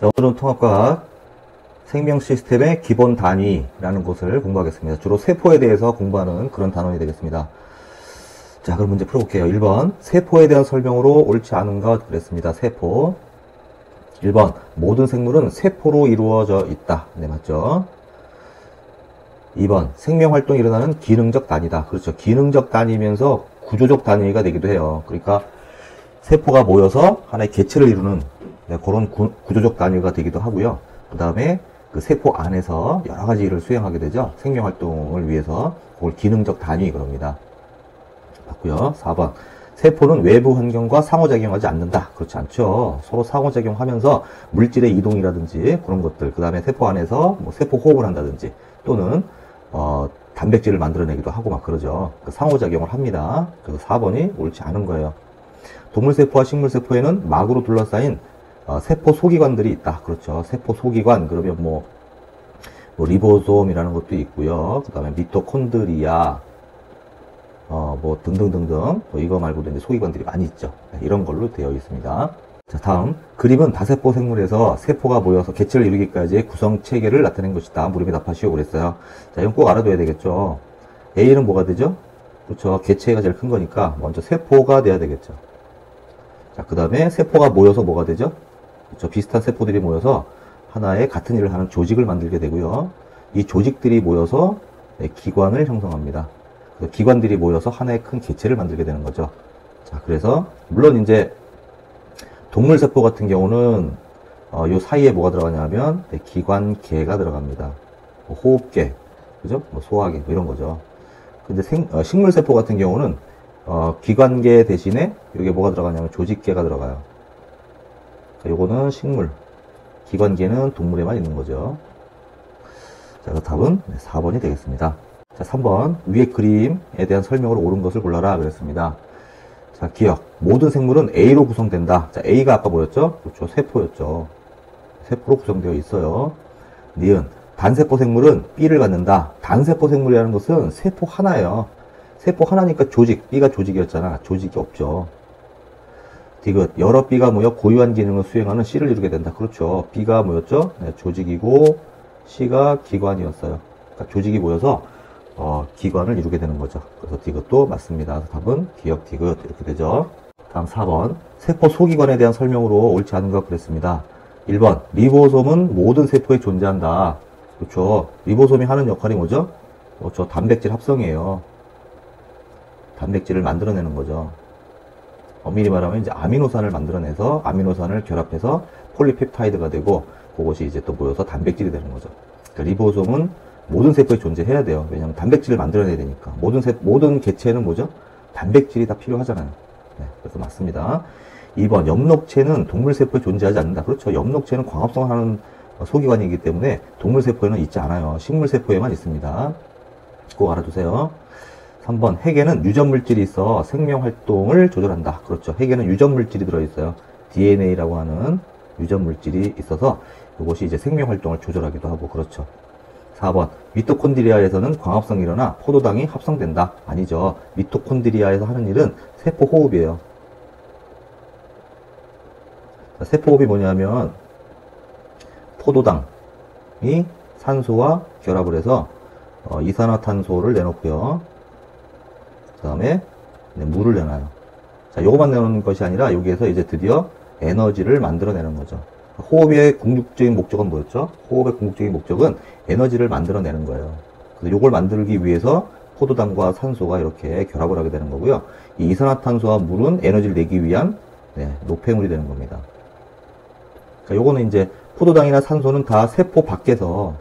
자, 오늘은 통합과학 생명 시스템의 기본 단위라는 것을 공부하겠습니다. 주로 세포에 대해서 공부하는 그런 단원이 되겠습니다. 자, 그럼 문제 풀어볼게요. 1번, 세포에 대한 설명으로 옳지 않은 것 그랬습니다. 세포. 1번, 모든 생물은 세포로 이루어져 있다. 네, 맞죠? 2번, 생명활동이 일어나는 기능적 단위다. 그렇죠. 기능적 단위면서 구조적 단위가 되기도 해요. 그러니까 세포가 모여서 하나의 개체를 이루는 그런 구조적 단위가 되기도 하고요. 그 다음에 그 세포 안에서 여러 가지 일을 수행하게 되죠. 생명활동을 위해서. 그걸 기능적 단위 그럽니다. 맞고요. 4번. 세포는 외부 환경과 상호작용하지 않는다. 그렇지 않죠. 서로 상호작용하면서 물질의 이동이라든지 그런 것들, 그 다음에 세포 안에서 뭐 세포 호흡을 한다든지 또는 단백질을 만들어내기도 하고 막 그러죠. 상호작용을 합니다. 그래서 4번이 옳지 않은 거예요. 동물세포와 식물세포에는 막으로 둘러싸인 세포 소기관들이 있다. 그렇죠. 세포 소기관, 그러면 뭐 리보솜이라는 것도 있고요. 그 다음에 미토콘드리아, 뭐 등등등등. 이거 말고도 이제 소기관들이 많이 있죠. 네, 이런 걸로 되어 있습니다. 자, 다음. 그림은 다세포 생물에서 세포가 모여서 개체를 이루기까지의 구성 체계를 나타낸 것이다. 물음에 답하시오 그랬어요. 자, 이건 꼭 알아둬야 되겠죠. A는 뭐가 되죠? 그렇죠. 개체가 제일 큰 거니까 먼저 세포가 돼야 되겠죠. 자, 그 다음에 세포가 모여서 뭐가 되죠? 그렇죠. 비슷한 세포들이 모여서 하나의 같은 일을 하는 조직을 만들게 되고요. 이 조직들이 모여서 기관을 형성합니다. 기관들이 모여서 하나의 큰 개체를 만들게 되는 거죠. 자, 그래서 물론 이제 동물세포 같은 경우는 요 사이에 뭐가 들어가냐면 기관계가 들어갑니다. 뭐 호흡계, 그죠? 뭐 소화계, 뭐 이런 거죠. 근데 식물세포 같은 경우는 기관계 대신에 여기에 뭐가 들어가냐면 조직계가 들어가요. 요거는 식물, 기관계는 동물에만 있는 거죠. 자, 그래서 답은 4번이 되겠습니다. 자, 3번. 위의 그림에 대한 설명으로 옳은 것을 골라라 그랬습니다. 자, 기억. 모든 생물은 A로 구성된다. 자, A가 아까 뭐였죠? 그렇죠. 세포였죠. 세포로 구성되어 있어요. 니은. 단세포 생물은 B를 갖는다. 단세포 생물이라는 것은 세포 하나예요. 세포 하나니까 조직, B가 조직이었잖아. 조직이 없죠. 디귿. 여러 B가 모여 고유한 기능을 수행하는 C를 이루게 된다. 그렇죠. B가 뭐였죠? 네, 조직이고 C가 기관이었어요. 그러니까 조직이 모여서 기관을 이루게 되는 거죠. 그래서 디귿도 맞습니다. 그래서 답은 기억 디귿 이렇게 되죠. 다음 4번. 세포 소기관에 대한 설명으로 옳지 않은 것 그랬습니다. 1번. 리보솜은 모든 세포에 존재한다. 그렇죠. 리보솜이 하는 역할이 뭐죠? 그렇죠. 단백질 합성이에요. 단백질을 만들어내는 거죠. 엄밀히 말하면 이제 아미노산을 만들어내서 아미노산을 결합해서 폴리펩타이드가 되고 그것이 이제 또 모여서 단백질이 되는 거죠. 그러니까 리보솜은 모든 세포에 존재해야 돼요. 왜냐하면 단백질을 만들어내야 되니까. 모든 개체는 뭐죠? 단백질이 다 필요하잖아요. 네, 그래서 맞습니다. 2번, 엽록체는 동물세포에 존재하지 않는다. 그렇죠. 엽록체는 광합성을 하는 소기관이기 때문에 동물세포에는 있지 않아요. 식물세포에만 있습니다. 꼭 알아두세요. 3번, 핵에는 유전물질이 있어 생명활동을 조절한다. 그렇죠. 핵에는 유전물질이 들어있어요. DNA라고 하는 유전물질이 있어서 이것이 이제 생명활동을 조절하기도 하고 그렇죠. 4번, 미토콘드리아에서는 광합성이 일어나 포도당이 합성된다. 아니죠. 미토콘드리아에서 하는 일은 세포 호흡이에요. 세포 호흡이 뭐냐면 포도당이 산소와 결합을 해서 이산화탄소를 내놓고요. 그 다음에 물을 내놔요. 자, 요것만 내놓는 것이 아니라 여기에서 이제 드디어 에너지를 만들어내는 거죠. 호흡의 궁극적인 목적은 뭐였죠? 호흡의 궁극적인 목적은 에너지를 만들어내는 거예요. 그래서 요걸 만들기 위해서 포도당과 산소가 이렇게 결합을 하게 되는 거고요. 이 이산화탄소와 물은 에너지를 내기 위한 노폐물이 되는 겁니다. 그러니까 요거는 이제 포도당이나 산소는 다 세포 밖에서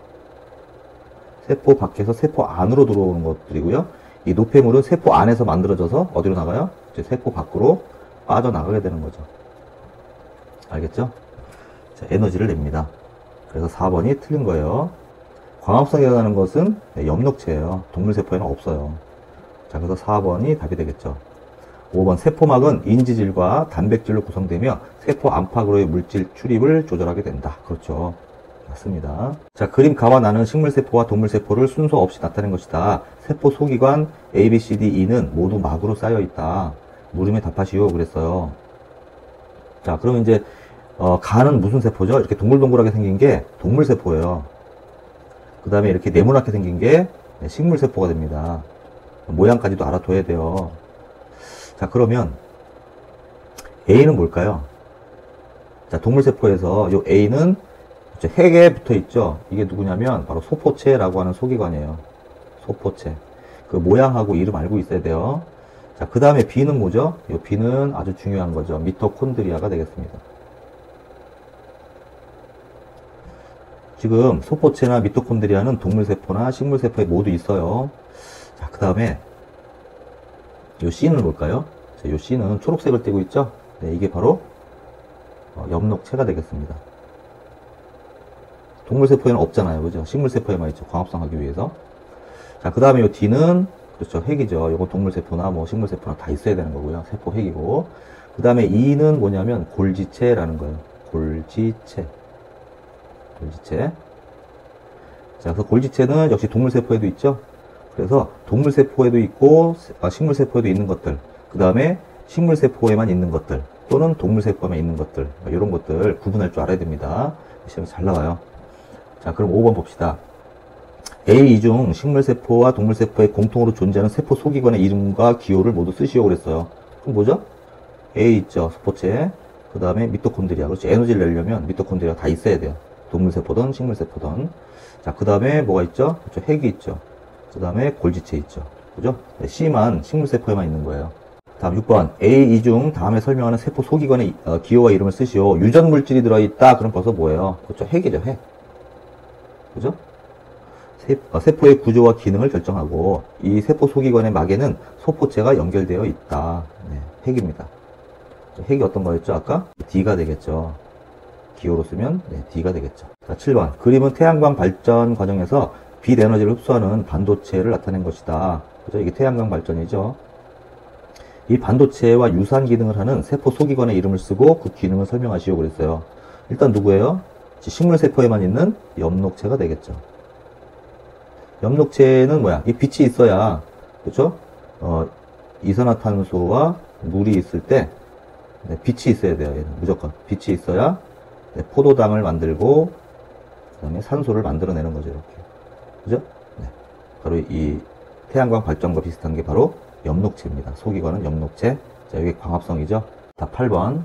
세포 안으로 들어오는 것들이고요. 이 노폐물은 세포 안에서 만들어져서 어디로 나가요? 이제 세포 밖으로 빠져나가게 되는 거죠. 알겠죠? 자, 에너지를 냅니다. 그래서 4번이 틀린 거예요. 광합성이 일어나는 것은 엽록체예요. 동물세포에는 없어요. 자, 그래서 4번이 답이 되겠죠. 5번, 세포막은 인지질과 단백질로 구성되며 세포 안팎으로의 물질 출입을 조절하게 된다. 그렇죠. 맞습니다. 자, 그림 가와 나는 식물세포와 동물세포를 순서 없이 나타낸 것이다. 세포 소기관 A, B, C, D, E는 모두 막으로 쌓여 있다. 물음에 답하시오 그랬어요. 자, 그럼 이제 간은 무슨 세포죠? 이렇게 동글동글하게 생긴 게 동물세포예요. 그 다음에 이렇게 네모나게 생긴 게 식물세포가 됩니다. 모양까지도 알아둬야 돼요. 자, 그러면 A는 뭘까요? 자, 동물세포에서 요 A는 핵에 붙어 있죠. 이게 누구냐면 바로 소포체라고 하는 소기관이에요. 소포체. 그 모양하고 이름 알고 있어야 돼요. 자, 그 다음에 B는 뭐죠? 이 B는 아주 중요한 거죠. 미토콘드리아가 되겠습니다. 지금 소포체나 미토콘드리아는 동물세포나 식물세포에 모두 있어요. 자, 그 다음에 이 C는 뭘까요? 자, 이 C는 초록색을 띠고 있죠? 네, 이게 바로 엽록체가 되겠습니다. 동물세포에는 없잖아요. 그죠? 식물세포에만 있죠. 광합성하기 위해서. 자, 그 다음에 이 D는, 그렇죠. 핵이죠. 이건 동물세포나 뭐 식물세포나 다 있어야 되는 거고요. 세포 핵이고. 그 다음에 E는 뭐냐면 골지체라는 거예요. 골지체. 골지체. 자, 그래서 골지체는 역시 동물세포에도 있죠. 그래서 동물세포에도 있고, 식물세포에도 있는 것들. 그 다음에 식물세포에만 있는 것들. 또는 동물세포에만 있는 것들. 이런 것들 구분할 줄 알아야 됩니다. 시험이 잘 나와요. 자, 그럼 5번 봅시다. A 중 식물세포와 동물세포에 공통으로 존재하는 세포 소기관의 이름과 기호를 모두 쓰시오 그랬어요. 그럼 뭐죠? A 있죠. 소포체. 그 다음에 미토콘드리아. 그렇지. 에너지를 내려면 미토콘드리아 다 있어야 돼요. 동물세포든 식물세포든. 자, 그 다음에 뭐가 있죠? 그렇죠. 핵이 있죠. 그 다음에 골지체 있죠. 그죠? 네, C만 식물세포에만 있는 거예요. 다음 6번. A 중 다음에 설명하는 세포 소기관의 기호와 이름을 쓰시오. 유전물질이 들어있다. 그럼 벌써 뭐예요? 그렇죠. 핵이죠. 핵. 그죠? 세포의 구조와 기능을 결정하고 이 세포 소기관의 막에는 소포체가 연결되어 있다. 네, 핵입니다. 핵이 어떤 거였죠? 아까 D가 되겠죠. 기호로 쓰면 네, D가 되겠죠. 자, 7번. 그림은 태양광 발전 과정에서 빛 에너지를 흡수하는 반도체를 나타낸 것이다. 그죠? 이게 태양광 발전이죠. 이 반도체와 유사한 기능을 하는 세포 소기관의 이름을 쓰고 그 기능을 설명하시오 그랬어요. 일단 누구예요? 식물세포에만 있는 엽록체가 되겠죠. 엽록체는 뭐야? 이 빛이 있어야, 그렇죠? 이산화탄소와 물이 있을 때 네, 빛이 있어야 돼요. 얘는 무조건 빛이 있어야 네, 포도당을 만들고 그다음에 산소를 만들어내는 거죠. 이렇게, 그죠? 네. 바로 이 태양광 발전과 비슷한 게 바로 엽록체입니다. 소기관은 엽록체. 자, 여기 광합성이죠. 답 8번.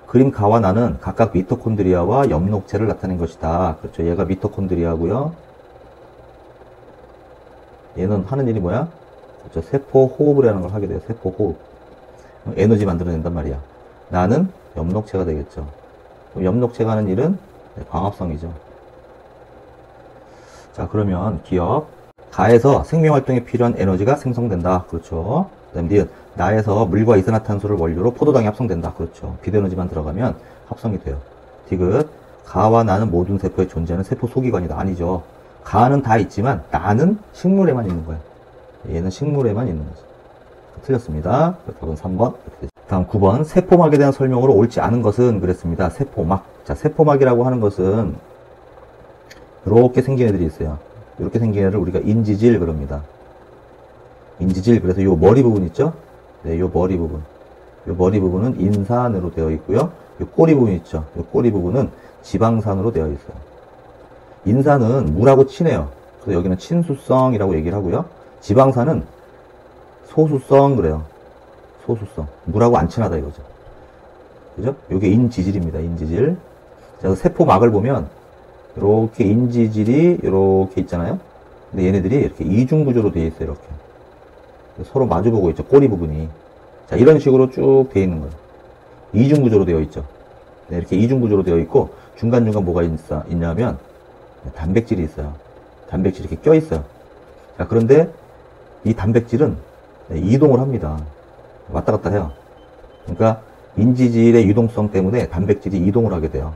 그림 가와 나는 각각 미토콘드리아와 엽록체를 나타낸 것이다. 그렇죠. 얘가 미토콘드리아고요. 얘는 하는 일이 뭐야? 그렇죠. 세포 호흡을 하는 걸 하게 돼요. 세포 호흡. 에너지 만들어낸단 말이야. 나는 엽록체가 되겠죠. 엽록체가 하는 일은 광합성이죠. 자, 그러면 기억. 가에서 생명활동에 필요한 에너지가 생성된다. 그렇죠. 그 다음 니은. 나에서 물과 이산화탄소를 원료로 포도당이 합성된다. 그렇죠. 빛에너지만 들어가면 합성이 돼요. 디귿. 가와 나는 모든 세포에 존재하는 세포 소기관이다. 아니죠. 가는 다 있지만 나는 식물에만 있는 거예요. 얘는 식물에만 있는 거죠. 틀렸습니다. 답은 3번. 다음 9번. 세포막에 대한 설명으로 옳지 않은 것은 그랬습니다. 세포막. 자, 세포막이라고 하는 것은 이렇게 생긴 애들이 있어요. 이렇게 생긴 애를 우리가 인지질 그럽니다. 인지질. 그래서 요 머리 부분 있죠? 네, 요 머리 부분. 요 머리 부분은 인산으로 되어 있고요. 요 꼬리 부분 있죠? 요 꼬리 부분은 지방산으로 되어 있어요. 인산은 물하고 친해요. 그래서 여기는 친수성이라고 얘기를 하고요. 지방산은 소수성 그래요. 소수성. 물하고 안 친하다 이거죠. 그죠? 요게 인지질입니다. 인지질. 자, 세포막을 보면 이렇게 인지질이 이렇게 있잖아요. 근데 얘네들이 이렇게 이중구조로 되어 있어요. 이렇게. 서로 마주보고 있죠. 꼬리 부분이. 자, 이런 식으로 쭉 되어 있는 거예요. 이중구조로 되어 있죠. 네, 이렇게 이중구조로 되어 있고 중간중간 뭐가 있냐면 단백질이 있어요. 단백질이 이렇게 껴 있어요. 자, 그런데 이 단백질은 이동을 합니다. 왔다 갔다 해요. 그러니까 인지질의 유동성 때문에 단백질이 이동을 하게 돼요.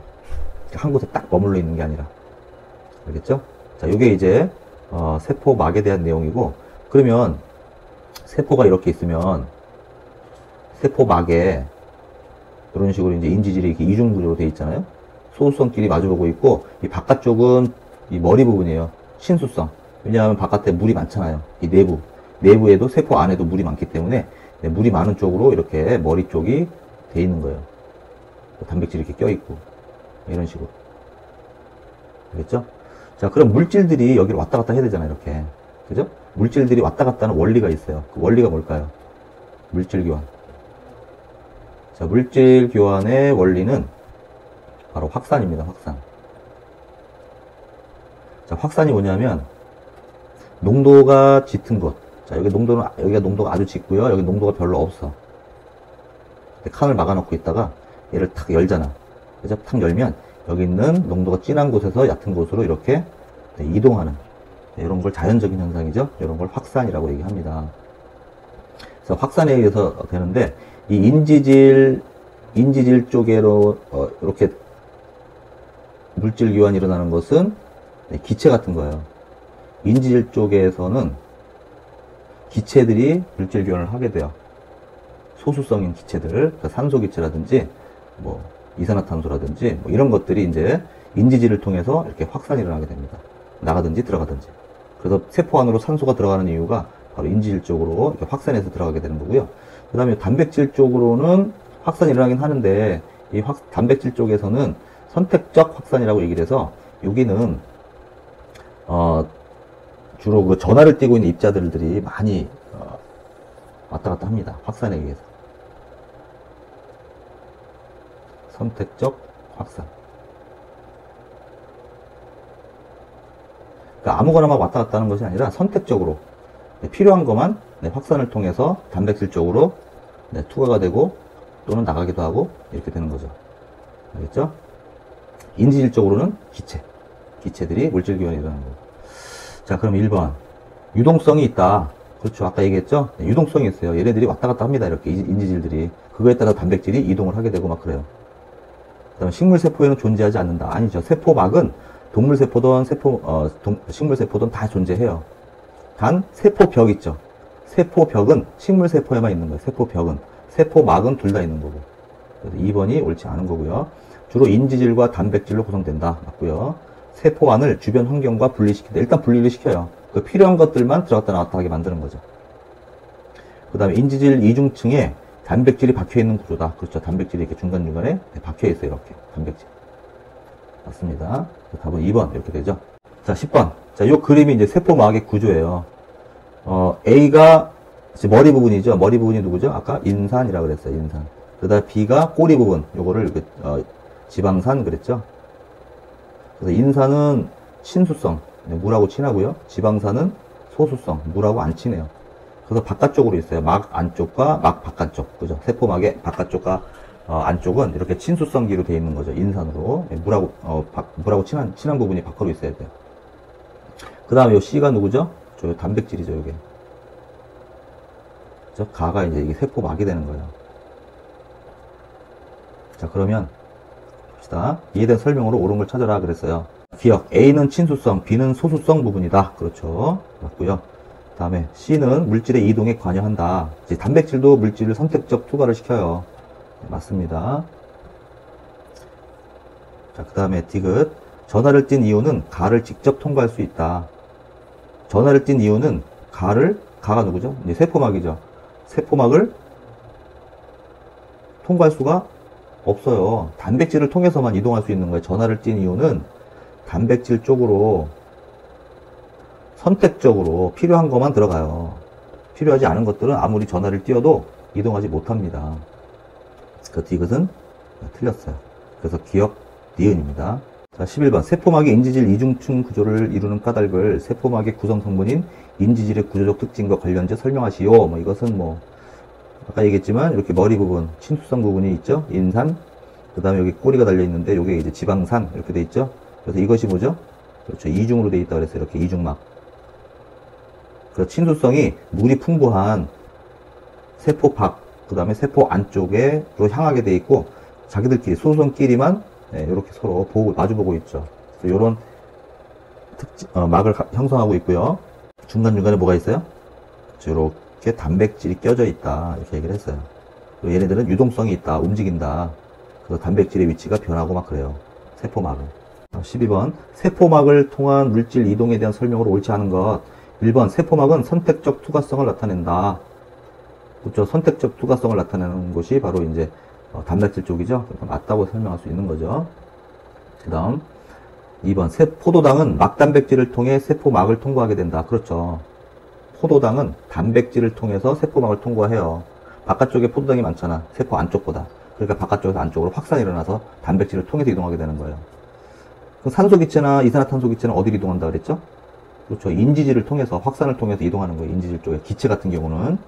한 곳에 딱 머물러 있는 게 아니라. 알겠죠? 자, 이게 이제 세포막에 대한 내용이고, 그러면 세포가 이렇게 있으면 세포막에 이런 식으로 이제 인지질이 이렇게 이중구조로 되어 있잖아요. 소수성끼리 마주보고 있고, 이 바깥쪽은 이 머리 부분이에요. 친수성. 왜냐하면 바깥에 물이 많잖아요. 이 내부에도 세포 안에도 물이 많기 때문에 물이 많은 쪽으로 이렇게 머리 쪽이 돼 있는 거예요. 단백질이 이렇게 껴있고. 이런 식으로. 알겠죠? 자, 그럼 물질들이 여기를 왔다 갔다 해야 되잖아요, 이렇게. 그죠? 물질들이 왔다 갔다 하는 원리가 있어요. 그 원리가 뭘까요? 물질 교환. 자, 물질 교환의 원리는 바로 확산입니다, 확산. 자, 확산이 뭐냐면, 농도가 짙은 곳. 자, 여기가 농도가 아주 짙고요. 여기 농도가 별로 없어. 칸을 막아놓고 있다가 얘를 탁 열잖아. 그죠? 탁 열면 여기 있는 농도가 진한 곳에서 얕은 곳으로 이렇게 이동하는 이런 걸 자연적인 현상이죠. 이런 걸 확산이라고 얘기합니다. 그래서 확산에 의해서 되는데 이 인지질 쪽으로 이렇게 물질 교환이 일어나는 것은 기체 같은 거예요. 인지질 쪽에서는 기체들이 물질 교환을 하게 돼요. 소수성인 기체들, 그러니까 산소 기체라든지 뭐 이산화탄소라든지 뭐 이런 것들이 이제 인지질을 통해서 이렇게 확산이 일어나게 됩니다. 나가든지 들어가든지. 그래서 세포 안으로 산소가 들어가는 이유가 바로 인지질 쪽으로 이렇게 확산해서 들어가게 되는 거고요. 그 다음에 단백질 쪽으로는 확산이 일어나긴 하는데 이 단백질 쪽에서는 선택적 확산이라고 얘기를 해서 여기는 주로 그 전하를 띄고 있는 입자들이 많이 왔다 갔다 합니다. 확산에 의해서. 선택적 확산. 그러니까 아무거나 막 왔다 갔다 하는 것이 아니라 선택적으로 필요한 것만 확산을 통해서 단백질 쪽으로 투과가 되고 또는 나가기도 하고 이렇게 되는 거죠. 알겠죠? 인지질 쪽으로는 기체들이 물질 교환이 일어나는 거고. 자, 그럼 1번. 유동성이 있다. 그렇죠. 아까 얘기했죠? 유동성이 있어요. 얘네들이 왔다 갔다 합니다. 이렇게 인지질들이. 그거에 따라 단백질이 이동을 하게 되고 막 그래요. 그 다음에 식물세포에는 존재하지 않는다. 아니죠. 세포막은 동물세포든 식물세포든 다 존재해요. 단 세포벽 있죠. 세포벽은 식물세포에만 있는 거예요. 세포벽은. 세포막은 둘 다 있는 거고. 그래서 2번이 옳지 않은 거고요. 주로 인지질과 단백질로 구성된다. 맞고요. 세포 안을 주변 환경과 분리시킨다. 일단 분리를 시켜요. 그 필요한 것들만 들어갔다 나왔다 하게 만드는 거죠. 그 다음에 인지질 이중층에 단백질이 박혀있는 구조다. 그렇죠. 단백질이 이렇게 중간중간에 박혀있어요. 이렇게. 단백질. 맞습니다. 답은 2번. 이렇게 되죠. 자, 10번. 자, 요 그림이 이제 세포막의 구조예요. A가 머리 부분이죠. 머리 부분이 누구죠? 아까 인산이라고 그랬어요. 인산. 그 다음 B가 꼬리 부분. 요거를 지방산 그랬죠. 그래서 인산은 친수성. 물하고 친하고요. 지방산은 소수성. 물하고 안 친해요. 그래서 바깥쪽으로 있어요. 막 안쪽과 막 바깥쪽. 그죠? 세포막의 바깥쪽과 안쪽은 이렇게 친수성기로 되어 있는 거죠. 인산으로. 물하고 친한 부분이 밖으로 있어야 돼요. 그 다음에 요 C가 누구죠? 저 단백질이죠, 요게. 그죠? 가가 이제 이게 세포막이 되는 거예요. 자, 그러면 봅시다. 이에 대한 설명으로 옳은 걸 찾아라 그랬어요. 기억. A는 친수성, B는 소수성 부분이다. 그렇죠. 맞고요. 다음에 C는 물질의 이동에 관여한다. 이제 단백질도 물질을 선택적 투과를 시켜요. 네, 맞습니다. 자, 그 다음에 디귿. 전하를 띤 이온은 가를 직접 통과할 수 있다. 전하를 띤 이온은 가가 누구죠? 이제 세포막이죠. 세포막을 통과할 수가 없어요. 단백질을 통해서만 이동할 수 있는 거예요. 전하를 띤 이온은 단백질 쪽으로 선택적으로 필요한 것만 들어가요. 필요하지 않은 것들은 아무리 전하를 띄워도 이동하지 못합니다. 그 디귿은 틀렸어요. 그래서 기억 니은입니다. 자, 11번. 세포막의 인지질 이중층 구조를 이루는 까닭을 세포막의 구성 성분인 인지질의 구조적 특징과 관련해 설명하시오. 뭐 이것은 뭐 아까 얘기했지만 이렇게 머리 부분, 친수성 부분이 있죠. 인산. 그 다음에 여기 꼬리가 달려 있는데 이게 이제 지방산 이렇게 돼 있죠. 그래서 이것이 뭐죠? 그렇죠. 이중으로 돼 있다 그랬어요. 이렇게 이중막. 그래서 친수성이 물이 풍부한 세포 밖, 그 다음에 세포 안쪽으로 향하게 돼 있고 자기들끼리 소수성끼리만 이렇게 서로 마주보고 있죠. 그래서 이런 막을 형성하고 있고요. 중간중간에 뭐가 있어요? 이렇게 단백질이 껴져 있다. 이렇게 얘기를 했어요. 그리고 얘네들은 유동성이 있다. 움직인다. 그래서 단백질의 위치가 변하고 막 그래요. 세포막은. 12번. 세포막을 통한 물질 이동에 대한 설명으로 옳지 않은 것. 1번. 세포막은 선택적 투과성을 나타낸다. 그렇죠. 선택적 투과성을 나타내는 곳이 바로 이제 단백질 쪽이죠. 그러니까 맞다고 설명할 수 있는 거죠. 그 다음 2번 포도당은 막단백질을 통해 세포막을 통과하게 된다. 그렇죠. 포도당은 단백질을 통해서 세포막을 통과해요. 바깥쪽에 포도당이 많잖아. 세포 안쪽보다. 그러니까 바깥쪽에서 안쪽으로 확산이 일어나서 단백질을 통해서 이동하게 되는 거예요. 그럼 산소기체나 이산화탄소기체는 어디로 이동한다 그랬죠? 그렇죠. 인지질을 통해서, 확산을 통해서 이동하는 거예요. 인지질 쪽에. 기체 같은 경우는.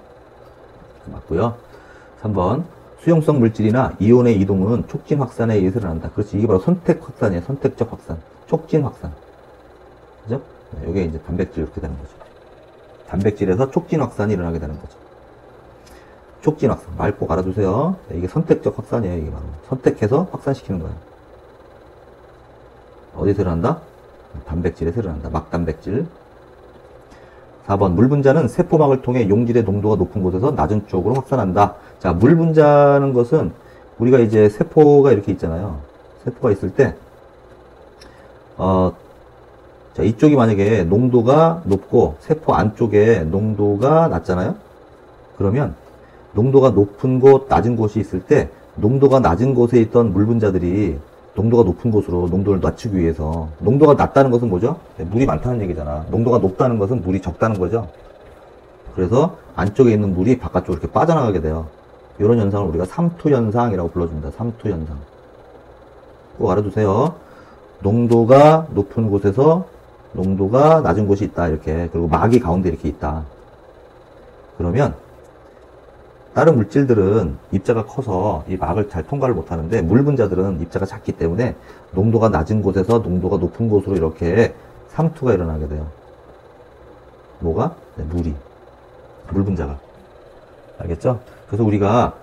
맞고요. 3번 수용성 물질이나 이온의 이동은 촉진 확산에 의해서 일어난다. 그렇지. 이게 바로 선택 확산이에요. 선택적 확산. 촉진 확산. 그죠? 네, 이게 이제 단백질 이렇게 되는 거죠. 단백질에서 촉진 확산이 일어나게 되는 거죠. 촉진 확산. 말 꼭 알아두세요. 네, 이게 선택적 확산이에요. 이게 바로. 선택해서 확산시키는 거예요. 어디서 일어난다? 단백질에서 일어난다. 막단백질. 4번 물 분자는 세포막을 통해 용질의 농도가 높은 곳에서 낮은 쪽으로 확산한다. 자, 물 분자는 것은 우리가 이제 세포가 이렇게 있잖아요. 세포가 있을 때 자, 이쪽이 만약에 농도가 높고 세포 안쪽에 농도가 낮잖아요. 그러면 농도가 높은 곳, 낮은 곳이 있을 때 농도가 낮은 곳에 있던 물 분자들이 농도가 높은 곳으로 농도를 낮추기 위해서, 농도가 낮다는 것은 뭐죠? 물이 많다는 얘기잖아. 농도가 높다는 것은 물이 적다는 거죠. 그래서 안쪽에 있는 물이 바깥쪽으로 이렇게 빠져나가게 돼요. 이런 현상을 우리가 삼투현상이라고 불러줍니다. 삼투현상. 꼭 알아두세요. 농도가 높은 곳에서 농도가 낮은 곳이 있다. 이렇게. 그리고 막이 가운데 이렇게 있다. 그러면 다른 물질들은 입자가 커서 이 막을 잘 통과를 못하는데 물 분자들은 입자가 작기 때문에 농도가 낮은 곳에서 농도가 높은 곳으로 이렇게 삼투가 일어나게 돼요. 뭐가? 네, 물이. 물 분자가. 알겠죠? 그래서 우리가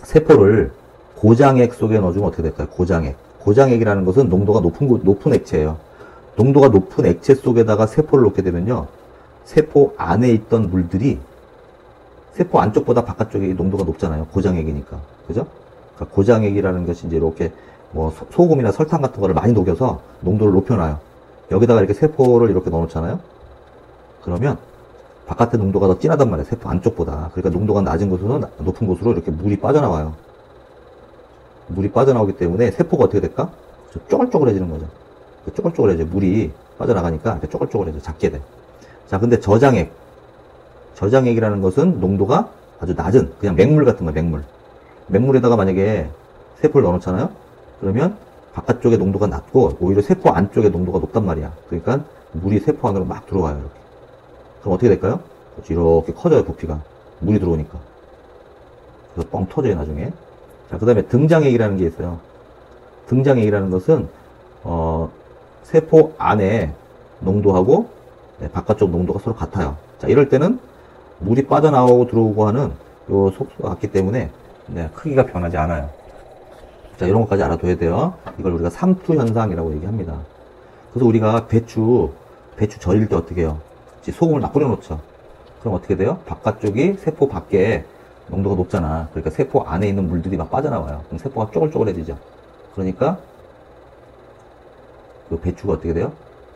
세포를 고장액 속에 넣어주면 어떻게 될까요? 고장액. 고장액이라는 것은 농도가 높은 액체예요. 농도가 높은 액체 속에다가 세포를 놓게 되면요. 세포 안에 있던 물들이 세포 안쪽보다 바깥쪽이 농도가 높잖아요. 고장액이니까. 그죠? 그러니까 고장액이라는 것이 이제 이렇게 뭐 소금이나 설탕 같은 거를 많이 녹여서 농도를 높여놔요. 여기다가 이렇게 세포를 이렇게 넣어놓잖아요. 그러면 바깥의 농도가 더 진하단 말이에요. 세포 안쪽보다. 그러니까 농도가 낮은 곳에서 높은 곳으로 이렇게 물이 빠져나와요. 물이 빠져나오기 때문에 세포가 어떻게 될까? 쪼글쪼글해지는 거죠. 쪼글쪼글해져. 물이 빠져나가니까 이렇게 쪼글쪼글해져. 작게 돼. 자, 근데 저장액이라는 것은 농도가 아주 낮은, 그냥 맹물 같은 거야, 맹물. 맹물에다가 만약에 세포를 넣어놓잖아요? 그러면 바깥쪽에 농도가 낮고, 오히려 세포 안쪽에 농도가 높단 말이야. 그러니까 물이 세포 안으로 막 들어와요, 이렇게. 그럼 어떻게 될까요? 이렇게 커져요, 부피가. 물이 들어오니까. 그래서 뻥 터져요, 나중에. 자, 그 다음에 등장액이라는 게 있어요. 등장액이라는 것은, 세포 안에 농도하고, 네, 바깥쪽 농도가 서로 같아요. 자, 이럴 때는 물이 빠져나오고 들어오고 하는 요 속도가 같기 때문에, 네, 크기가 변하지 않아요. 자, 이런 것까지 알아둬야 돼요. 이걸 우리가 삼투현상이라고 얘기합니다. 그래서 우리가 배추 절일 때 어떻게 해요? 소금을 막 뿌려놓죠. 그럼 어떻게 돼요? 바깥쪽이 세포 밖에 농도가 높잖아. 그러니까 세포 안에 있는 물들이 막 빠져나와요. 그럼 세포가 쪼글쪼글해지죠. 그러니까 그 배추가 어떻게 돼요?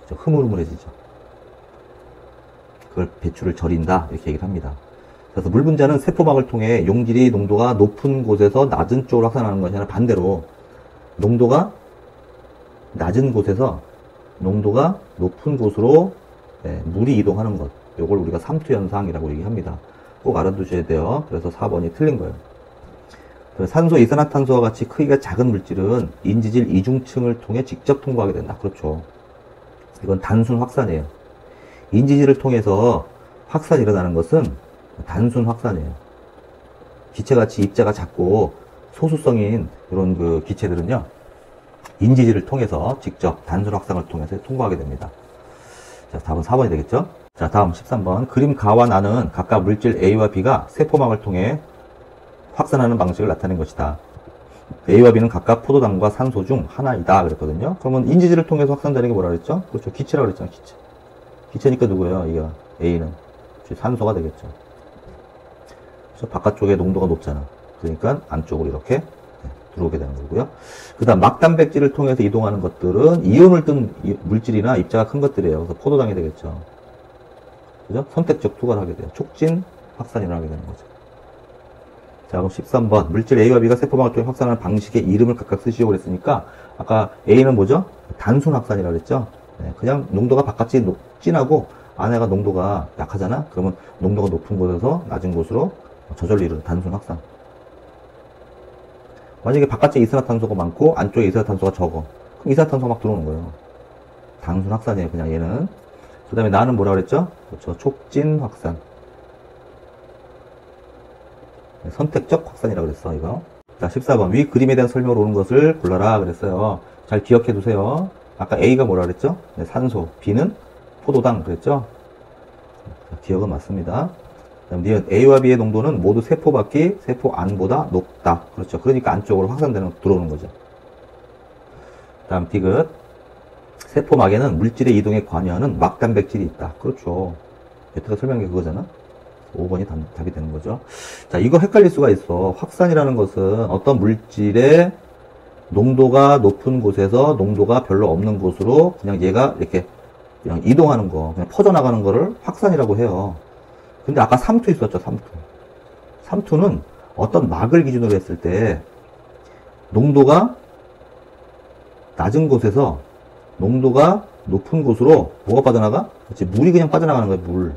흐물흐물해지죠. 그걸 배추를 절인다 이렇게 얘기를 합니다. 그래서 물 분자는 세포막을 통해 용질의 농도가 높은 곳에서 낮은 쪽으로 확산하는 것이 아니라 반대로 농도가 낮은 곳에서 농도가 높은 곳으로, 네, 물이 이동하는 것, 이걸 우리가 삼투현상이라고 얘기합니다. 꼭 알아두셔야 돼요. 그래서 4번이 틀린 거예요. 산소, 이산화탄소와 같이 크기가 작은 물질은 인지질 이중층을 통해 직접 통과하게 된다. 그렇죠. 이건 단순 확산이에요. 인지질을 통해서 확산이 일어나는 것은 단순 확산이에요. 기체같이 입자가 작고 소수성인 이런 그 기체들은요, 인지질을 통해서 직접 단순 확산을 통해서 통과하게 됩니다. 자, 답은 4번이 되겠죠? 자, 다음 13번. 그림 가와 나는 각각 물질 A와 B가 세포막을 통해 확산하는 방식을 나타낸 것이다. A와 B는 각각 포도당과 산소 중 하나이다. 그랬거든요. 그러면 인지질을 통해서 확산되는 게 뭐라 그랬죠? 그렇죠. 기체라고 그랬잖아요. 기체. 기체니까 누구예요? 이거 A는 산소가 되겠죠. 그래서 바깥쪽에 농도가 높잖아. 그러니까 안쪽으로 이렇게 들어오게 되는 거고요. 그 다음 막단백질을 통해서 이동하는 것들은 이온을 뜬 물질이나 입자가 큰 것들이에요. 그래서 포도당이 되겠죠. 그죠? 선택적 투과를 하게 돼요. 촉진 확산이 일어나게 되는 거죠. 자, 그럼 13번. 물질 A와 B가 세포막을 통해 확산하는 방식의 이름을 각각 쓰시오 그랬으니까, 아까 A는 뭐죠? 단순 확산이라고 그랬죠? 네, 그냥 농도가 바깥이 진하고, 안에가 농도가 약하잖아? 그러면 농도가 높은 곳에서 낮은 곳으로 저절로 이루는 단순 확산. 만약에 바깥에 이산화탄소가 많고, 안쪽에 이산화탄소가 적어. 그럼 이산화탄소가 막 들어오는 거예요. 단순 확산이에요, 그냥 얘는. 그 다음에 나는 뭐라 그랬죠? 그렇죠. 촉진 확산. 선택적 확산이라고 그랬어, 이거. 자, 14번. 위 그림에 대한 설명을 옳은 것을 골라라 그랬어요. 잘 기억해 두세요. 아까 A가 뭐라 그랬죠? 네, 산소. B는 포도당 그랬죠? 자, 기억은 맞습니다. 그다음 니은 A와 B의 농도는 모두 세포 밖이 세포 안보다 높다. 그렇죠. 그러니까 안쪽으로 확산되는, 들어오는 거죠. 다음 디귿. 세포막에는 물질의 이동에 관여하는 막단백질이 있다. 그렇죠. 여태가 설명한 게 그거잖아. 5번이 답이 되는 거죠. 자, 이거 헷갈릴 수가 있어. 확산이라는 것은 어떤 물질의 농도가 높은 곳에서 농도가 별로 없는 곳으로 그냥 얘가 이렇게 그냥 이동하는 거, 그냥 퍼져나가는 거를 확산이라고 해요. 근데 아까 삼투 있었죠, 삼투. 삼투는 어떤 막을 기준으로 했을 때 농도가 낮은 곳에서 농도가 높은 곳으로 뭐가 빠져나가? 그렇지, 물이 그냥 빠져나가는 거예요, 물.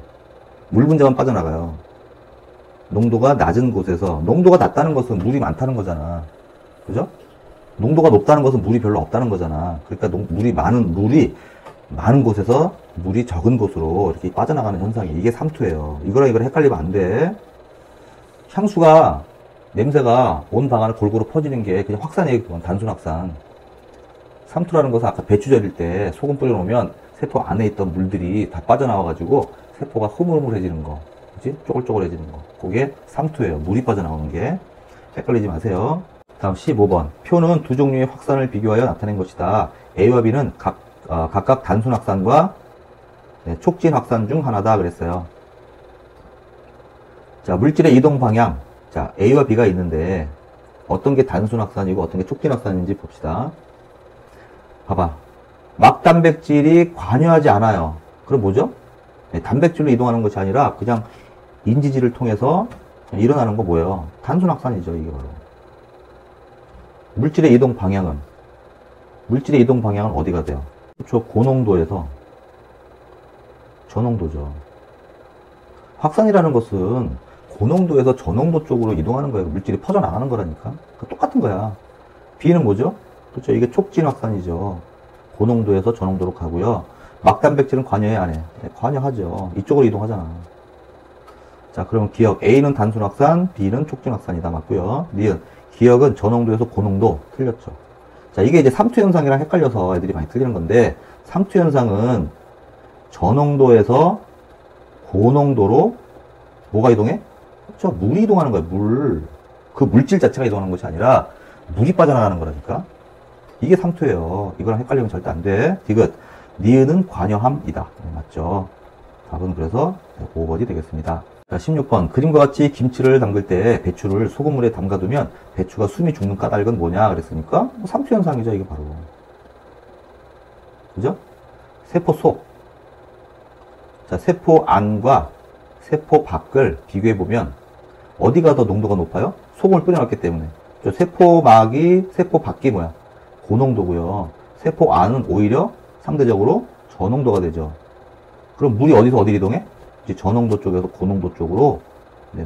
물 분자만 빠져나가요. 농도가 낮은 곳에서, 농도가 낮다는 것은 물이 많다는 거잖아. 그죠? 농도가 높다는 것은 물이 별로 없다는 거잖아. 그러니까 물이 많은 곳에서 물이 적은 곳으로 이렇게 빠져나가는 현상이, 이게 삼투예요. 이거랑 헷갈리면 안 돼. 향수가, 냄새가 온 방 안에 골고루 퍼지는 게 그냥 확산이에요. 그건 단순 확산. 삼투라는 것은 아까 배추 절일 때 소금 뿌려놓으면 세포 안에 있던 물들이 다 빠져나와가지고 세포가 흐물흐물해지는 거, 그치? 쪼글쪼글해지는 거. 그게 삼투예요. 물이 빠져나오는 게. 헷갈리지 마세요. 다음 15번. 표는 두 종류의 확산을 비교하여 나타낸 것이다. A와 B는 각각 단순 확산과 촉진 확산 중 하나다 그랬어요. 자, 물질의 이동 방향. 자, A와 B가 있는데 어떤 게 단순 확산이고 어떤 게 촉진 확산인지 봅시다. 봐봐. 막단백질이 관여하지 않아요. 그럼 뭐죠? 단백질로 이동하는 것이 아니라 그냥 인지질을 통해서 일어나는 거 뭐예요? 단순 확산이죠, 이게 바로. 물질의 이동 방향은 어디가 돼요? 그렇죠. 고농도에서 저농도죠. 확산이라는 것은 고농도에서 저농도 쪽으로 이동하는 거예요. 물질이 퍼져나가는 거라니까. 똑같은 거야. B는 뭐죠? 그렇죠. 이게 촉진 확산이죠. 고농도에서 저농도로 가고요. 막단백질은 관여해, 안 해? 네, 관여하죠. 이쪽으로 이동하잖아. 자, 그럼 기억. A는 단순 확산, B는 촉진 확산이다. 맞고요. 니은. 기억은 저농도에서 고농도. 틀렸죠. 자, 이게 이제 삼투 현상이랑 헷갈려서 애들이 많이 틀리는 건데, 삼투 현상은 저농도에서 고농도로 뭐가 이동해? 그렇죠. 물이 이동하는 거야, 물. 그 물질 자체가 이동하는 것이 아니라 물이 빠져나가는 거라니까. 이게 삼투예요. 이거랑 헷갈리면 절대 안 돼. 디귿. 니은은 관여함이다. 네, 맞죠. 답은 그래서 5번이 되겠습니다. 자, 16번. 그림과 같이 김치를 담글 때 배추를 소금물에 담가두면 배추가 숨이 죽는 까닭은 뭐냐 그랬으니까 삼투 현상이죠, 이게 바로. 그죠? 세포 속. 자, 세포 안과 세포 밖을 비교해보면 어디가 더 농도가 높아요? 소금을 뿌려놨기 때문에. 세포 밖이 뭐야? 고농도고요. 세포 안은 오히려 상대적으로 저농도가 되죠. 그럼 물이 어디서 이동해? 이제 저농도 쪽에서 고농도 쪽으로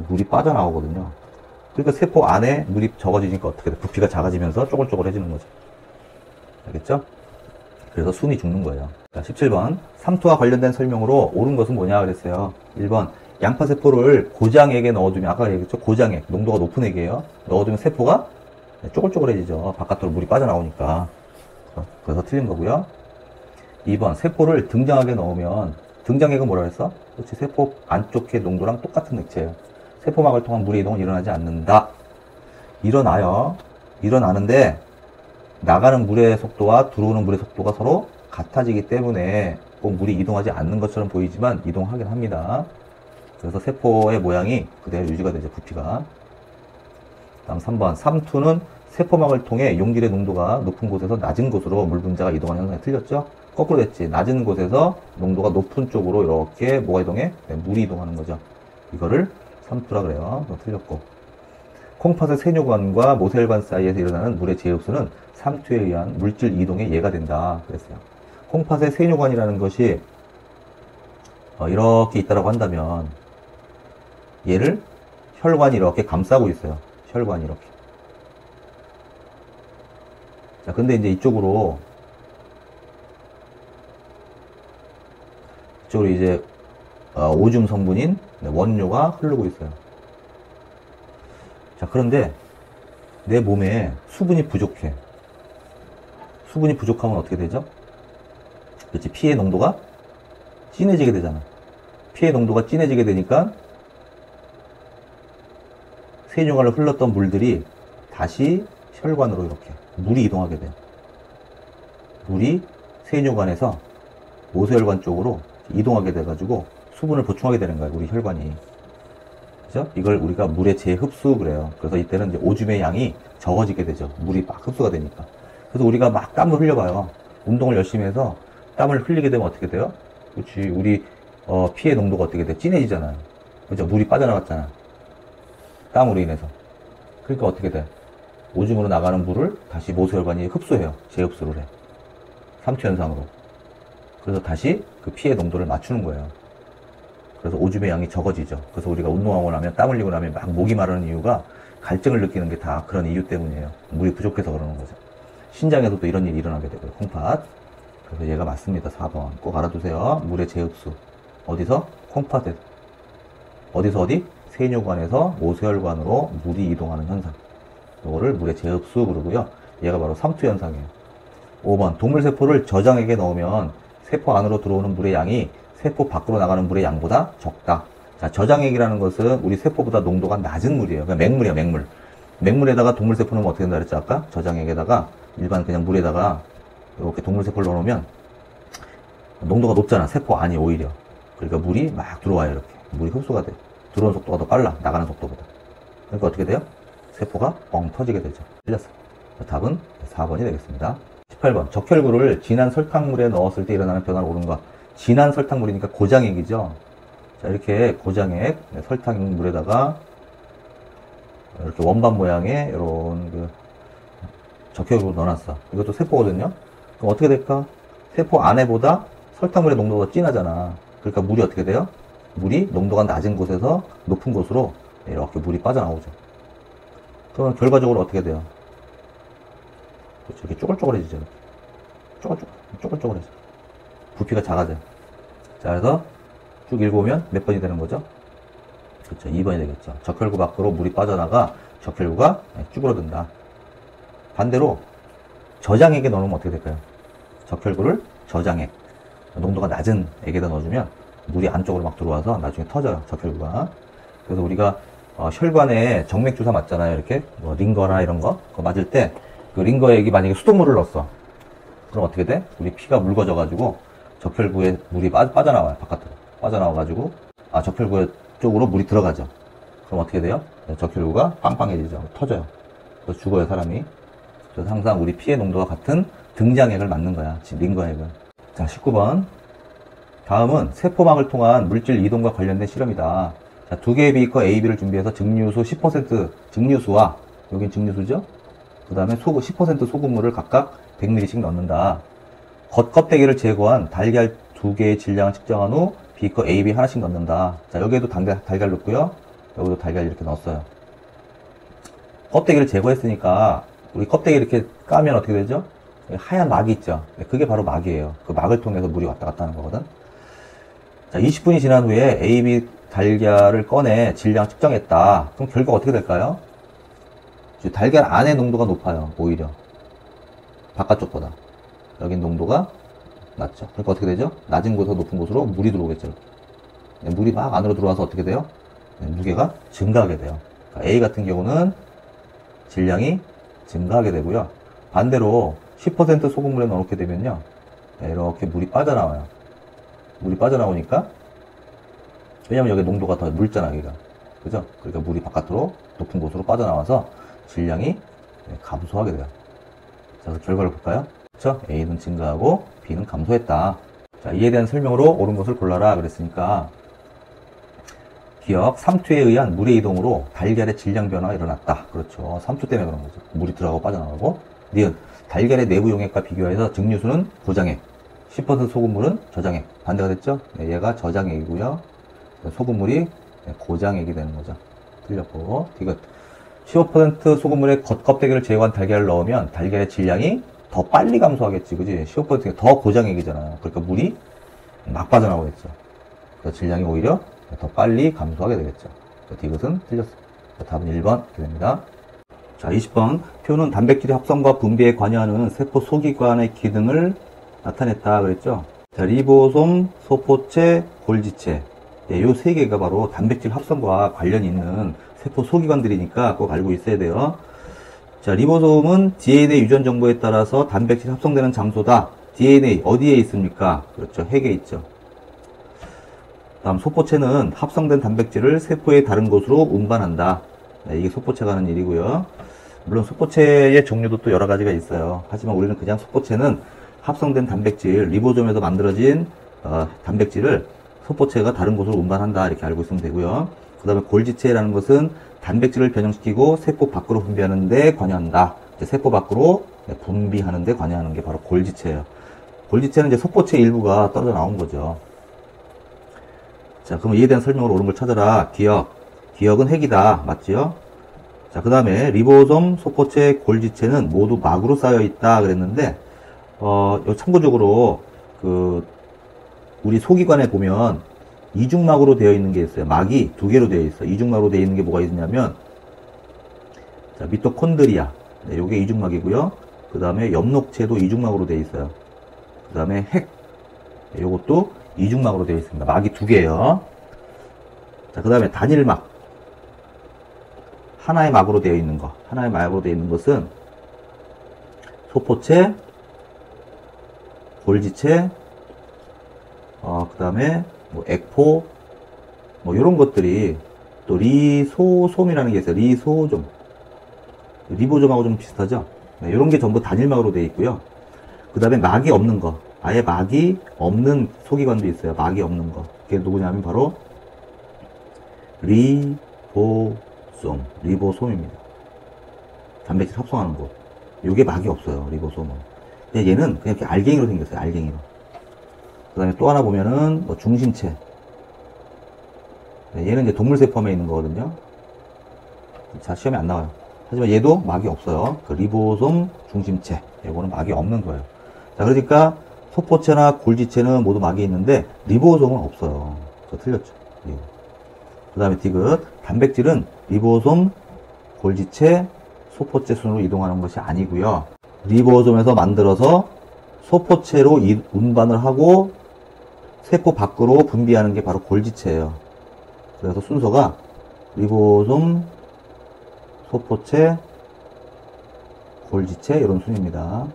물이 빠져나오거든요. 그러니까 세포 안에 물이 적어지니까 어떻게 돼? 부피가 작아지면서 쪼글쪼글해지는 거죠. 알겠죠? 그래서 숨이 죽는 거예요. 자, 17번. 삼투와 관련된 설명으로 옳은 것은 뭐냐 그랬어요. 1번. 양파세포를 고장액에 넣어두면, 아까 얘기했죠? 고장액, 농도가 높은 액이에요. 넣어두면 세포가 쪼글쪼글해지죠. 바깥으로 물이 빠져나오니까. 그래서 틀린 거고요. 2번. 세포를 등장액에 넣으면, 등장액은 뭐라 그랬어? 그렇지. 세포 안쪽의 농도랑 똑같은 액체예요. 세포막을 통한 물의 이동은 일어나지 않는다. 일어나요. 일어나는데 나가는 물의 속도와 들어오는 물의 속도가 서로 같아지기 때문에 꼭 물이 이동하지 않는 것처럼 보이지만 이동하긴 합니다. 그래서 세포의 모양이 그대로 유지가 되죠, 부피가. 다음 3번. 삼투는 세포막을 통해 용질의 농도가 높은 곳에서 낮은 곳으로 물 분자가 이동하는 현상이 틀렸죠? 거꾸로 됐지. 낮은 곳에서 농도가 높은 쪽으로 이렇게 뭐가 이동해? 네, 물이 이동하는 거죠. 이거를 삼투라 그래요. 틀렸고. 콩팥의 세뇨관과 모세혈관 사이에서 일어나는 물의 재흡수는 삼투에 의한 물질 이동의 예가 된다 그랬어요. 콩팥의 세뇨관이라는 것이 이렇게 있다라고 한다면 얘를 혈관이 이렇게 감싸고 있어요. 혈관이 이렇게. 자, 근데 이제 이쪽으로 이제 오줌 성분인 원료가 흐르고 있어요. 자, 그런데 내 몸에 수분이 부족해. 수분이 부족하면 어떻게 되죠? 그렇지, 피의 농도가 진해지게 되잖아. 피의 농도가 진해지게 되니까 세뇨관을 흘렀던 물들이 다시 혈관으로 이렇게 물이 이동하게 돼요. 물이 세뇨관에서 모세혈관 쪽으로 이동하게 돼가지고 수분을 보충하게 되는 거예요. 우리 혈관이. 그죠? 이걸 우리가 물의 재흡수 그래요. 그래서 이때는 이제 오줌의 양이 적어지게 되죠. 물이 막 흡수가 되니까. 그래서 우리가 막 땀을 흘려봐요. 운동을 열심히 해서 땀을 흘리게 되면 어떻게 돼요? 그렇지. 우리 피의 농도가 어떻게 돼? 진해지잖아요. 그죠? 물이 빠져나갔잖아. 땀으로 인해서. 그러니까 어떻게 돼? 오줌으로 나가는 물을 다시 모세혈관이 흡수해요. 재흡수를 해. 삼투 현상으로. 그래서 다시 그 피의 농도를 맞추는 거예요. 그래서 오줌의 양이 적어지죠. 그래서 우리가 운동하고 나면 땀 흘리고 나면 막 목이 마르는 이유가 갈증을 느끼는 게 다 그런 이유 때문이에요. 물이 부족해서 그러는 거죠. 신장에서도 이런 일이 일어나게 되고요. 콩팥. 그래서 얘가 맞습니다. 4번. 꼭 알아두세요. 물의 재흡수. 어디서? 콩팥에서. 어디서 어디? 세뇨관에서 모세혈관으로 물이 이동하는 현상. 이거를 물의 재흡수 그러고요. 얘가 바로 삼투 현상이에요. 5번. 동물세포를 저장액에 넣으면 세포 안으로 들어오는 물의 양이 세포 밖으로 나가는 물의 양보다 적다. 자, 저장액이라는 것은 우리 세포보다 농도가 낮은 물이에요. 그냥 맹물이에요, 맹물. 맹물에다가 동물세포 넣으면 어떻게 된다 그랬죠, 아까? 저장액에다가, 일반 그냥 물에다가, 이렇게 동물세포를 넣어놓으면, 농도가 높잖아, 세포 안이 오히려. 그러니까 물이 막 들어와요, 이렇게. 물이 흡수가 돼. 들어오는 속도가 더 빨라, 나가는 속도보다. 그러니까 어떻게 돼요? 세포가 뻥 터지게 되죠. 틀렸어. 답은 4번이 되겠습니다. 18번. 적혈구를 진한 설탕물에 넣었을 때 일어나는 변화를 옳은가? 진한 설탕물이니까 고장액이죠. 자, 이렇게 고장액, 설탕물에다가 이렇게 원반 모양의 이런 그 적혈구를 넣어놨어. 이것도 세포거든요. 그럼 어떻게 될까? 세포 안에보다 설탕물의 농도가 더 진하잖아. 그러니까 물이 어떻게 돼요? 물이 농도가 낮은 곳에서 높은 곳으로 이렇게 물이 빠져나오죠. 그러면 결과적으로 어떻게 돼요? 이렇게 쪼글쪼글해지죠. 쪼글쪼글해져. 부피가 작아져요. 자, 그래서 쭉 읽어보면 몇 번이 되는 거죠? 그렇죠. 2번이 되겠죠. 적혈구 밖으로 물이 빠져나가 적혈구가 쭈그러든다. 반대로 저장액에 넣으면 어떻게 될까요? 적혈구를 저장액, 농도가 낮은 액에다 넣어주면 물이 안쪽으로 막 들어와서 나중에 터져요. 적혈구가. 그래서 우리가 혈관에 정맥주사 맞잖아요. 이렇게 뭐 링거나 이런 거 그거 맞을 때 그 링거액이 만약에 수돗물을 넣었어. 그럼 어떻게 돼? 우리 피가 묽어져가지고 적혈구에 물이 빠져나와요. 바깥으로 빠져나와가지고 적혈구 쪽으로 물이 들어가죠. 그럼 어떻게 돼요? 적혈구가 빵빵해지죠. 터져요. 그래서 죽어요, 사람이. 그래서 항상 우리 피의 농도가 같은 등장액을 맞는 거야. 링거액을. 자, 19번. 다음은 세포막을 통한 물질 이동과 관련된 실험이다. 자, 두 개의 비커 A, B를 준비해서 증류수 10% 증류수와, 여긴 증류수죠? 그 다음에 10% 소금물을 각각 100ml씩 넣는다. 겉껍데기를 제거한 달걀 2개의 질량을 측정한 후 비커 A, B 하나씩 넣는다. 자, 여기에도 달걀 넣고요. 여기도 달걀 이렇게 넣었어요. 껍데기를 제거했으니까 우리 껍데기 이렇게 까면 어떻게 되죠? 하얀 막이 있죠. 그게 바로 막이에요. 그 막을 통해서 물이 왔다 갔다 하는 거거든. 자, 20분이 지난 후에 A, B 달걀을 꺼내 질량 측정했다. 그럼 결과가 어떻게 될까요? 달걀 안의 농도가 높아요. 오히려 바깥쪽보다. 여긴 농도가 낮죠. 그러니까 어떻게 되죠? 낮은 곳에서 높은 곳으로 물이 들어오겠죠. 물이 막 안으로 들어와서 어떻게 돼요? 무게가 증가하게 돼요. 그러니까 A 같은 경우는 질량이 증가하게 되고요. 반대로 10% 소금물에 넣어놓게 되면요, 이렇게 물이 빠져나와요. 물이 빠져나오니까, 왜냐면 여기 농도가 더 묽잖아, 여기가. 그죠? 그러니까 물이 바깥으로 높은 곳으로 빠져나와서 질량이 감소하게 돼요. 자, 그래서 결과를 볼까요? 그렇죠? A는 증가하고 B는 감소했다. 자, 이에 대한 설명으로 옳은 것을 골라라 그랬으니까 기억, 삼투에 의한 물의 이동으로 달걀의 질량 변화가 일어났다. 그렇죠. 삼투 때문에 그런 거죠. 물이 들어가고 빠져나가고. 니은, 달걀의 내부 용액과 비교해서 증류수는 고장액, 10% 소금물은 저장액. 반대가 됐죠? 네, 얘가 저장액이고요. 소금물이 고장액이 되는 거죠. 틀렸고. 디귿, 15% 소금물에 겉껍데기를 제거한 달걀을 넣으면 달걀의 질량이 더 빨리 감소하겠지. 그지? 15%가 더 고장액이잖아요. 그러니까 물이 막 빠져나오겠죠. 그래서 질량이 오히려 더 빨리 감소하게 되겠죠. 디귿은 틀렸습니다. 답은 1번 이렇게 됩니다. 자, 20번. 표는 단백질의 합성과 분비에 관여하는 세포 소기관의 기능을 나타냈다 그랬죠. 자, 리보솜, 소포체, 골지체. 네, 요 세 개가 바로 단백질 합성과 관련이 있는 세포 소기관들이니까 꼭 알고 있어야 돼요. 자, 리보솜은 DNA 유전 정보에 따라서 단백질 합성되는 장소다. DNA 어디에 있습니까? 그렇죠. 핵에 있죠. 다음 소포체는 합성된 단백질을 세포의 다른 곳으로 운반한다. 네, 이게 소포체가 하는 일이고요. 물론 소포체의 종류도 또 여러 가지가 있어요. 하지만 우리는 그냥 소포체는 합성된 단백질, 리보솜에서 만들어진 단백질을 소포체가 다른 곳으로 운반한다 이렇게 알고 있으면 되고요. 그 다음에 골지체라는 것은 단백질을 변형시키고 세포 밖으로 분비하는 데 관여한다. 이제 세포 밖으로 분비하는 데 관여하는 게 바로 골지체예요. 골지체는 이제 소포체 일부가 떨어져 나온 거죠. 자, 그럼 이에 대한 설명으로 옳은 걸 찾아라. 기억. 기억은 핵이다. 맞지요? 자, 그 다음에 리보솜, 소포체, 골지체는 모두 막으로 쌓여 있다 그랬는데, 참고적으로, 우리 소기관에 보면 이중막으로 되어 있는 게 있어요. 막이 두 개로 되어 있어요. 이중막으로 되어 있는 게 뭐가 있냐면, 자, 미토콘드리아. 네, 요게 이중막이고요. 그 다음에 엽록체도 이중막으로 되어 있어요. 그 다음에 핵. 네, 요것도 이중막으로 되어 있습니다. 막이 두 개예요. 자, 그 다음에 단일막. 하나의 막으로 되어 있는 거. 하나의 막으로 되어 있는 것은 소포체, 골지체, 그 다음에 뭐 액포, 뭐 요런 것들이 또 리소솜이라는 게 있어요. 리소솜. 리보솜하고 좀 비슷하죠? 네, 요런 게 전부 단일막으로 되어 있고요. 그 다음에 막이 없는 거. 아예 막이 없는 소기관도 있어요. 막이 없는 거. 그게 누구냐면 바로 리보솜입니다. 단백질 합성하는 곳. 요게 막이 없어요. 리보솜은. 얘는 그냥 이렇게 알갱이로 생겼어요. 알갱이로. 그 다음에 또 하나 보면은 뭐 중심체. 네, 얘는 이제 동물세포함에 있는 거거든요. 자, 시험에 안 나와요. 하지만 얘도 막이 없어요. 그 리보솜 중심체. 이거는 막이 없는 거예요. 자, 그러니까 소포체나 골지체는 모두 막이 있는데 리보솜은 없어요. 그거 틀렸죠. 그 다음에 디귿. 단백질은 리보솜, 골지체, 소포체 순으로 이동하는 것이 아니고요. 리보솜에서 만들어서 소포체로 운반을 하고 세포 밖으로 분비하는 게 바로 골지체예요. 그래서 순서가 리보솜, 소포체, 골지체 이런 순입니다.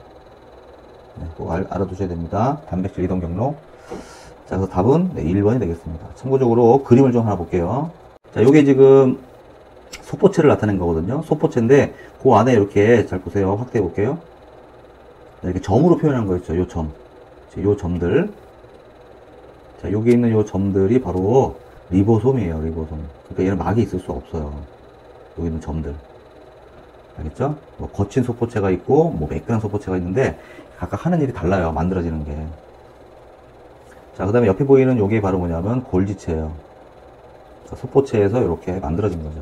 네, 꼭 알아두셔야 됩니다. 단백질 이동 경로. 자, 그래서 답은 1번이 되겠습니다. 참고적으로 그림을 좀 하나 볼게요. 자, 요게 지금 소포체를 나타낸 거거든요. 소포체인데 그 안에 이렇게 잘 보세요. 확대해 볼게요. 이렇게 점으로 표현한 거 있죠. 요 점. 요 점들. 자, 여기 있는 요 점들이 바로 리보솜이에요. 리보솜. 그러니까 얘는 막이 있을 수 없어요. 여기 있는 점들. 알겠죠? 뭐 거친 소포체가 있고 뭐 매끈한 소포체가 있는데 각각 하는 일이 달라요. 만들어지는 게. 자, 그 다음에 옆에 보이는 요게 바로 뭐냐면 골지체예요. 자, 소포체에서 이렇게 만들어진 거죠.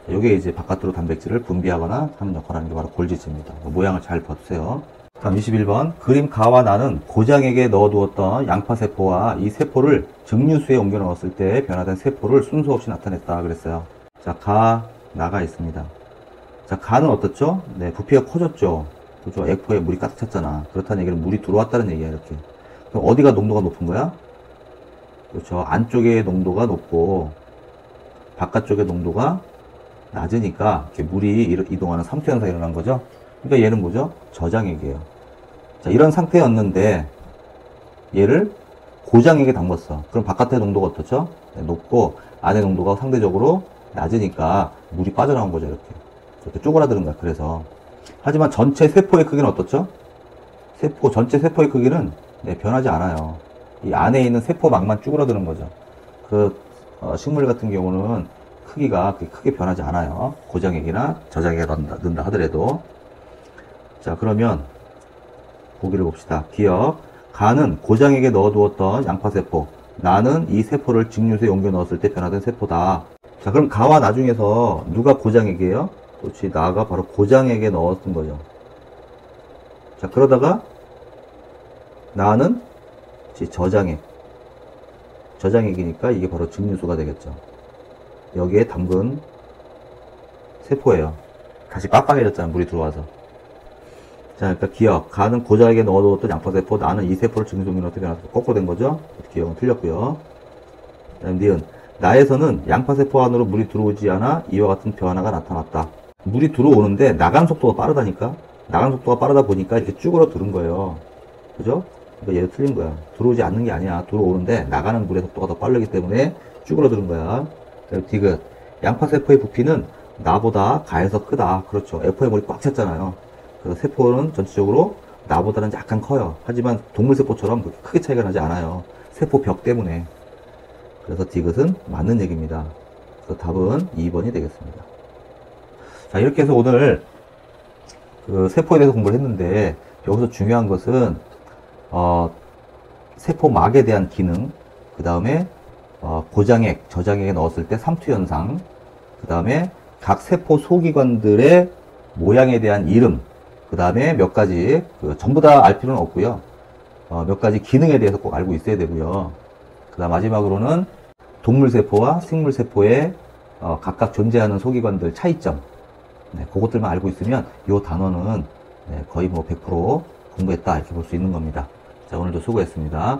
자, 요게 이제 바깥으로 단백질을 분비하거나 하는 역할을 하는 게 바로 골지체입니다. 모양을 잘 봐주세요. 다음 21번. 그림 가와 나는 고장액에 넣어두었던 양파세포와 이 세포를 증류수에 옮겨 넣었을 때 변화된 세포를 순서 없이 나타냈다 그랬어요. 자, 가, 나가 있습니다. 자, 가는 어떻죠? 네, 부피가 커졌죠. 그죠? 액포에 물이 가득 찼잖아. 그렇다는 얘기는 물이 들어왔다는 얘기야, 이렇게. 그럼 어디가 농도가 높은 거야? 그렇죠. 안쪽의 농도가 높고, 바깥쪽의 농도가 낮으니까, 이렇게 물이 이동하는 삼투 현상이 일어난 거죠. 그러니까 얘는 뭐죠? 저장액이에요. 자, 이런 상태였는데, 얘를 고장액에 담궜어. 그럼 바깥의 농도가 어떻죠? 네, 높고, 안의 농도가 상대적으로 낮으니까 물이 빠져나온 거죠, 이렇게. 이렇게 쪼그라드는 거야, 그래서. 하지만 전체 세포의 크기는 어떻죠? 전체 세포의 크기는 네, 변하지 않아요. 이 안에 있는 세포막만 쭈그러드는 거죠. 식물 같은 경우는 크기가 그렇게 크게 변하지 않아요. 고장액이나 저장액에 넣는다 하더라도. 자, 그러면 보기를 봅시다. 기억. 가는 고장액에 넣어두었던 양파세포. 나는 이 세포를 직류소에 옮겨 넣었을 때 변화된 세포다. 자, 그럼 가와 나 중에서 누가 고장액이에요? 그렇지, 나가 바로 고장액에 넣었던 거죠. 자, 그러다가 나는 저장액. 저장액이니까 이게 바로 직류소가 되겠죠. 여기에 담근 세포예요. 다시 빡빡해졌잖아, 물이 들어와서. 자, 그러니까 기억. 가는 고장액에 넣어뒀던 양파세포. 나는 이 세포를 직류소에 넣었을 때 변화된 거꾸로 된 거죠. 기억은 틀렸고요. 그다음 니은. 나에서는 양파세포 안으로 물이 들어오지 않아 이와 같은 변화가 나타났다. 물이 들어오는데 나간 속도가 빠르다니까? 나간 속도가 빠르다 보니까 이렇게 쭈그러드는 거예요. 그죠? 그러니까 얘도 틀린 거야. 들어오지 않는 게 아니야. 들어오는데 나가는 물의 속도가 더 빠르기 때문에 쭈그러드는 거야. 디귿. 양파세포의 부피는 나보다 가에서 크다. 그렇죠. F의 물이 꽉 찼잖아요. 그래서 세포는 전체적으로 나보다는 약간 커요. 하지만 동물세포처럼 그렇게 크게 차이가 나지 않아요. 세포벽 때문에. 그래서 디귿은 맞는 얘기입니다. 그래서 답은 2번이 되겠습니다. 자, 이렇게 해서 오늘 그 세포에 대해서 공부를 했는데, 여기서 중요한 것은 세포막에 대한 기능, 그 다음에 고장액, 저장액에 넣었을 때 삼투현상, 그 다음에 각 세포 소기관들의 모양에 대한 이름, 그 다음에 몇 가지, 전부 다 알 필요는 없고요. 몇 가지 기능에 대해서 꼭 알고 있어야 되고요. 그 다음 마지막으로는 동물세포와 식물세포의 각각 존재하는 소기관들 차이점, 네, 그것들만 알고 있으면 이 단어는 거의 뭐 100% 공부했다 이렇게 볼 수 있는 겁니다. 자, 오늘도 수고했습니다.